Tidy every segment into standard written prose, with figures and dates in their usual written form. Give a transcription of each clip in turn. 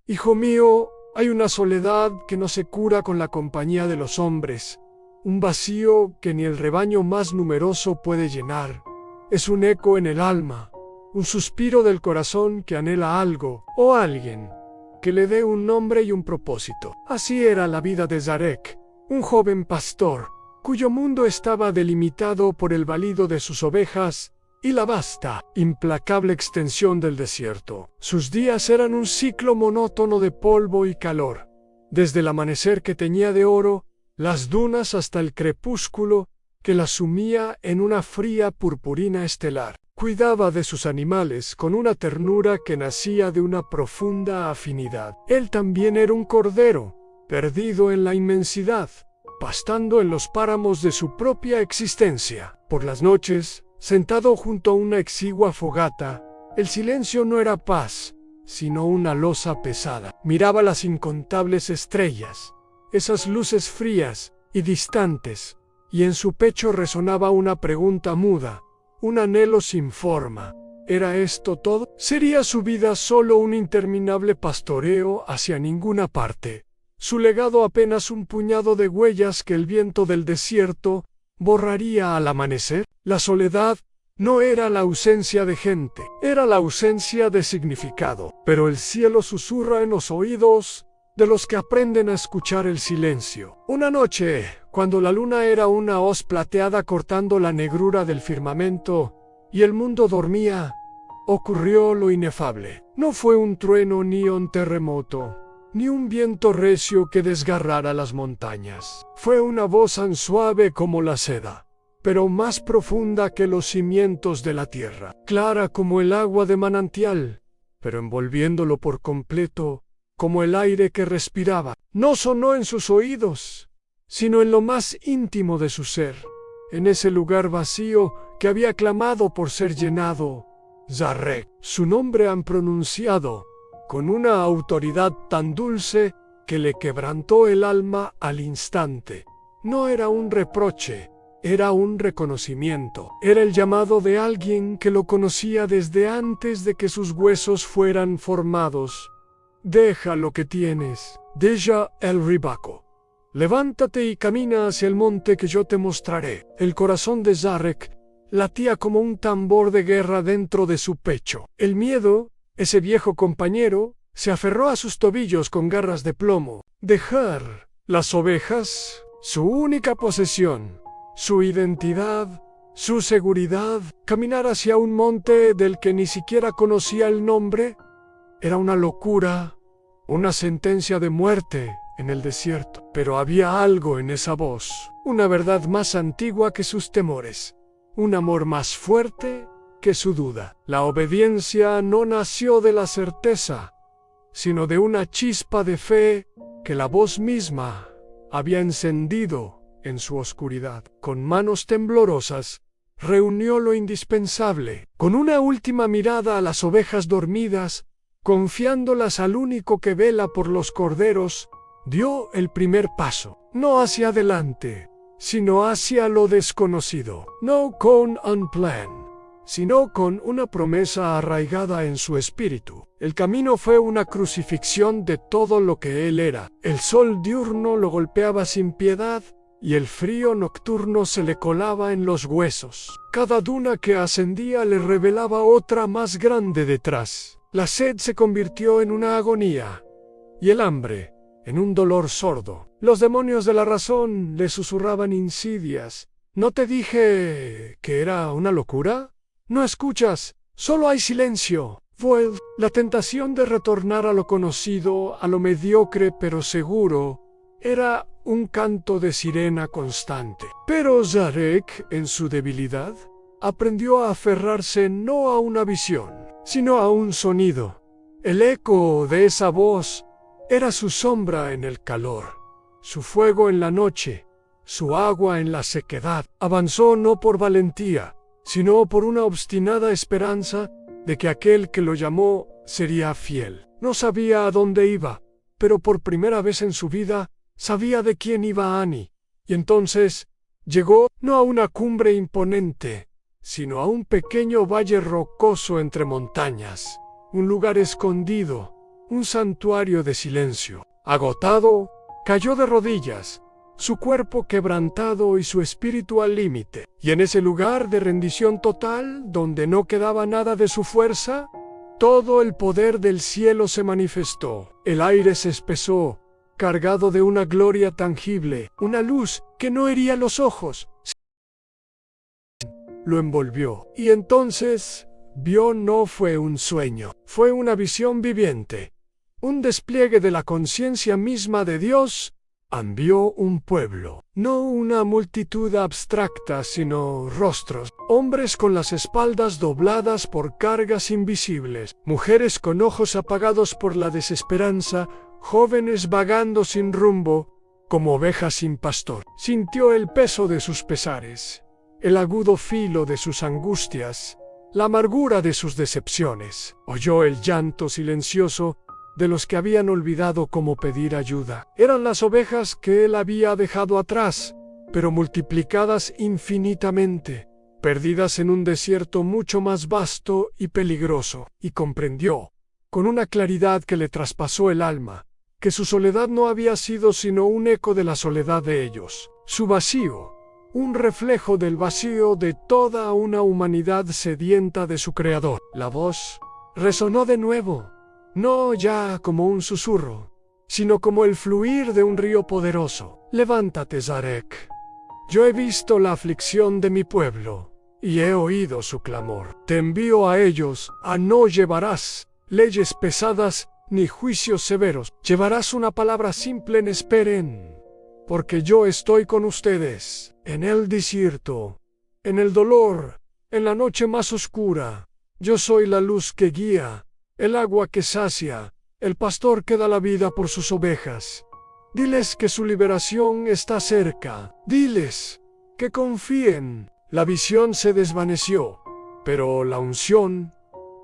Hijo mío, hay una soledad que no se cura con la compañía de los hombres, un vacío que ni el rebaño más numeroso puede llenar. Es un eco en el alma, un suspiro del corazón que anhela algo o alguien que le dé un nombre y un propósito. Así era la vida de Zarek, un joven pastor, cuyo mundo estaba delimitado por el balido de sus ovejas y la vasta, implacable extensión del desierto. Sus días eran un ciclo monótono de polvo y calor, desde el amanecer que teñía de oro las dunas hasta el crepúsculo que las sumía en una fría purpurina estelar. Cuidaba de sus animales con una ternura que nacía de una profunda afinidad. Él también era un cordero, perdido en la inmensidad, pastando en los páramos de su propia existencia. Por las noches, sentado junto a una exigua fogata, el silencio no era paz, sino una losa pesada. Miraba las incontables estrellas, esas luces frías y distantes, y en su pecho resonaba una pregunta muda, un anhelo sin forma. ¿Era esto todo? ¿Sería su vida solo un interminable pastoreo hacia ninguna parte? Su legado apenas un puñado de huellas que el viento del desierto borraría al amanecer. La soledad no era la ausencia de gente, era la ausencia de significado. Pero el cielo susurra en los oídos de los que aprenden a escuchar el silencio. Una noche, cuando la luna era una hoz plateada cortando la negrura del firmamento y el mundo dormía, ocurrió lo inefable. No fue un trueno ni un terremoto, ni un viento recio que desgarrara las montañas. Fue una voz tan suave como la seda, pero más profunda que los cimientos de la tierra, clara como el agua de manantial, pero envolviéndolo por completo como el aire que respiraba. No sonó en sus oídos, sino en lo más íntimo de su ser, en ese lugar vacío que había clamado por ser llenado. Zarek, su nombre han pronunciado con una autoridad tan dulce que le quebrantó el alma al instante. No era un reproche, era un reconocimiento. Era el llamado de alguien que lo conocía desde antes de que sus huesos fueran formados. Deja lo que tienes, deja el ribaco. Levántate y camina hacia el monte que yo te mostraré. El corazón de Zarek latía como un tambor de guerra dentro de su pecho. El miedo, ese viejo compañero, se aferró a sus tobillos con garras de plomo. Dejar las ovejas, su única posesión, su identidad, su seguridad, caminar hacia un monte del que ni siquiera conocía el nombre, era una locura, una sentencia de muerte en el desierto. Pero había algo en esa voz, una verdad más antigua que sus temores, un amor más fuerte que su duda. La obediencia no nació de la certeza, sino de una chispa de fe que la voz misma había encendido en su oscuridad. Con manos temblorosas, reunió lo indispensable. Con una última mirada a las ovejas dormidas, confiándolas al único que vela por los corderos, dio el primer paso, no hacia adelante, sino hacia lo desconocido, no con un plan, sino con una promesa arraigada en su espíritu. El camino fue una crucifixión de todo lo que él era. El sol diurno lo golpeaba sin piedad, y el frío nocturno se le colaba en los huesos. Cada duna que ascendía le revelaba otra más grande detrás. La sed se convirtió en una agonía, y el hambre en un dolor sordo. Los demonios de la razón le susurraban insidias. ¿No te dije que era una locura? ¿No escuchas? Solo hay silencio. Voeld, la tentación de retornar a lo conocido, a lo mediocre pero seguro, era un canto de sirena constante. Pero Zarek, en su debilidad, aprendió a aferrarse no a una visión, sino a un sonido. El eco de esa voz era su sombra en el calor, su fuego en la noche, su agua en la sequedad. Avanzó no por valentía, sino por una obstinada esperanza de que aquel que lo llamó sería fiel. No sabía a dónde iba, pero por primera vez en su vida sabía de quién iba Annie. Y entonces llegó no a una cumbre imponente, sino a un pequeño valle rocoso entre montañas, un lugar escondido, un santuario de silencio. Agotado, cayó de rodillas, su cuerpo quebrantado y su espíritu al límite. Y en ese lugar de rendición total, donde no quedaba nada de su fuerza, todo el poder del cielo se manifestó. El aire se espesó, cargado de una gloria tangible, una luz que no hería los ojos. Lo envolvió. Y entonces vio no fue un sueño, fue una visión viviente, un despliegue de la conciencia misma de Dios. Vio un pueblo, no una multitud abstracta, sino rostros, hombres con las espaldas dobladas por cargas invisibles, mujeres con ojos apagados por la desesperanza, jóvenes vagando sin rumbo, como ovejas sin pastor. Sintió el peso de sus pesares, el agudo filo de sus angustias, la amargura de sus decepciones. Oyó el llanto silencioso de los que habían olvidado cómo pedir ayuda. Eran las ovejas que él había dejado atrás, pero multiplicadas infinitamente, perdidas en un desierto mucho más vasto y peligroso. Y comprendió, con una claridad que le traspasó el alma, que su soledad no había sido sino un eco de la soledad de ellos. Su vacío, un reflejo del vacío de toda una humanidad sedienta de su Creador. La voz resonó de nuevo, no ya como un susurro, sino como el fluir de un río poderoso. Levántate, Zarek. Yo he visto la aflicción de mi pueblo, y he oído su clamor. Te envío a ellos, no llevarás leyes pesadas ni juicios severos. Llevarás una palabra simple en esperen, porque yo estoy con ustedes, en el desierto, en el dolor, en la noche más oscura. Yo soy la luz que guía, el agua que sacia, el pastor que da la vida por sus ovejas. Diles que su liberación está cerca. Diles que confíen. La visión se desvaneció, pero la unción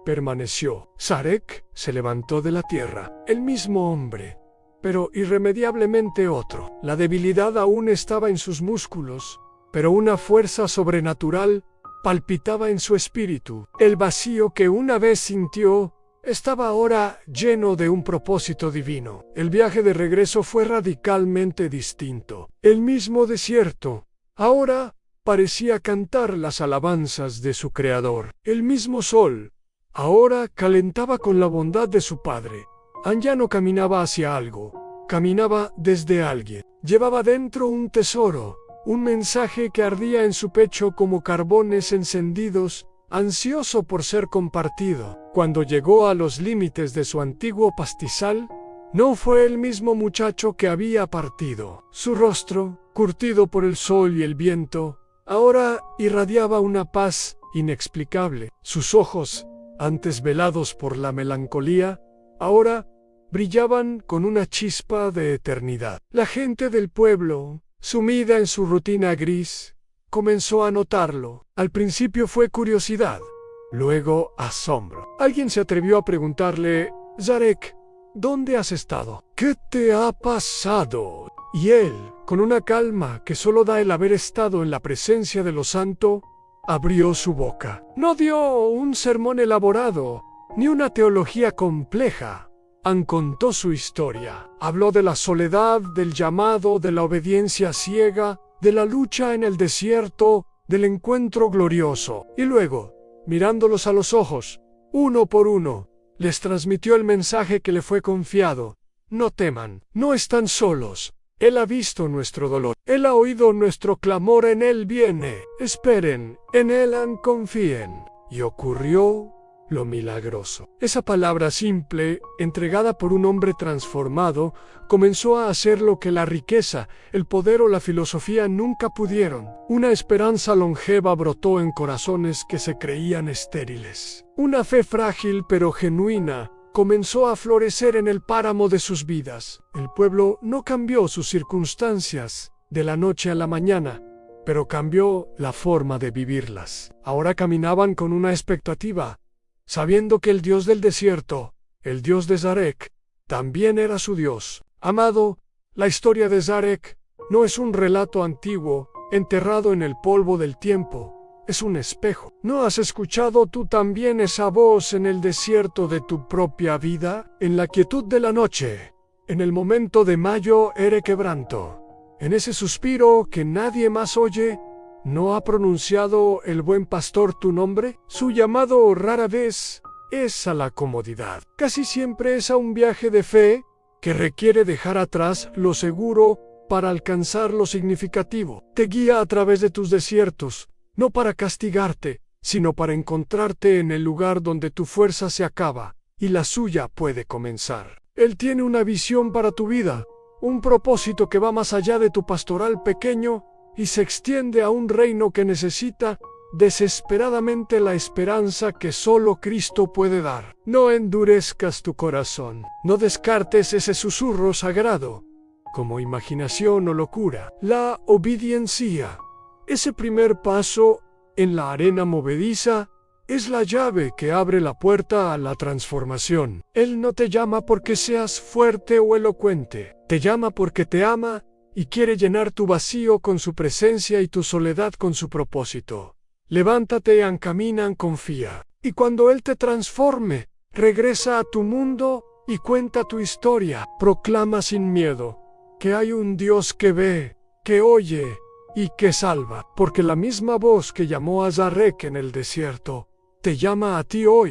permaneció. Zarek se levantó de la tierra, el mismo hombre, pero irremediablemente otro. La debilidad aún estaba en sus músculos, pero una fuerza sobrenatural palpitaba en su espíritu. El vacío que una vez sintió estaba ahora lleno de un propósito divino. El viaje de regreso fue radicalmente distinto. El mismo desierto ahora parecía cantar las alabanzas de su Creador. El mismo sol ahora calentaba con la bondad de su Padre. Ya no caminaba hacia algo, caminaba desde alguien. Llevaba dentro un tesoro, un mensaje que ardía en su pecho como carbones encendidos, ansioso por ser compartido. Cuando llegó a los límites de su antiguo pastizal, no fue el mismo muchacho que había partido. Su rostro, curtido por el sol y el viento, ahora irradiaba una paz inexplicable. Sus ojos, antes velados por la melancolía, ahora brillaban con una chispa de eternidad. La gente del pueblo, sumida en su rutina gris, comenzó a notarlo. Al principio fue curiosidad, luego asombro. Alguien se atrevió a preguntarle: Zarek, ¿dónde has estado? ¿Qué te ha pasado? Y él, con una calma que solo da el haber estado en la presencia de lo santo, abrió su boca. No dio un sermón elaborado, ni una teología compleja. Contó su historia. Habló de la soledad, del llamado, de la obediencia ciega, de la lucha en el desierto, del encuentro glorioso. Y luego, mirándolos a los ojos, uno por uno, les transmitió el mensaje que le fue confiado. No teman, no están solos. Él ha visto nuestro dolor. Él ha oído nuestro clamor, en Él viene. Esperen, en Él confíen. Y ocurrió lo milagroso. Esa palabra simple, entregada por un hombre transformado, comenzó a hacer lo que la riqueza, el poder o la filosofía nunca pudieron. Una esperanza longeva brotó en corazones que se creían estériles. Una fe frágil pero genuina comenzó a florecer en el páramo de sus vidas. El pueblo no cambió sus circunstancias de la noche a la mañana, pero cambió la forma de vivirlas. Ahora caminaban con una expectativa, sabiendo que el Dios del desierto, el Dios de Zarek, también era su Dios. Amado, la historia de Zarek no es un relato antiguo, enterrado en el polvo del tiempo. es un espejo. ¿No has escuchado tú también esa voz en el desierto de tu propia vida? En la quietud de la noche, en el momento de mayo ere quebranto, en ese suspiro que nadie más oye, ¿no ha pronunciado el buen pastor tu nombre? Su llamado rara vez es a la comodidad. Casi siempre es a un viaje de fe que requiere dejar atrás lo seguro para alcanzar lo significativo. Te guía a través de tus desiertos, no para castigarte, sino para encontrarte en el lugar donde tu fuerza se acaba y la suya puede comenzar. Él tiene una visión para tu vida, un propósito que va más allá de tu pastoral pequeño y se extiende a un reino que necesita desesperadamente la esperanza que solo Cristo puede dar. No endurezcas tu corazón, no descartes ese susurro sagrado, como imaginación o locura. La obediencia, ese primer paso en la arena movediza, es la llave que abre la puerta a la transformación. Él no te llama porque seas fuerte o elocuente, te llama porque te ama y quiere llenar tu vacío con su presencia y tu soledad con su propósito. Levántate, encamina, confía. Y cuando Él te transforme, regresa a tu mundo y cuenta tu historia. Proclama sin miedo que hay un Dios que ve, que oye y que salva. Porque la misma voz que llamó a Zarek en el desierto, te llama a ti hoy.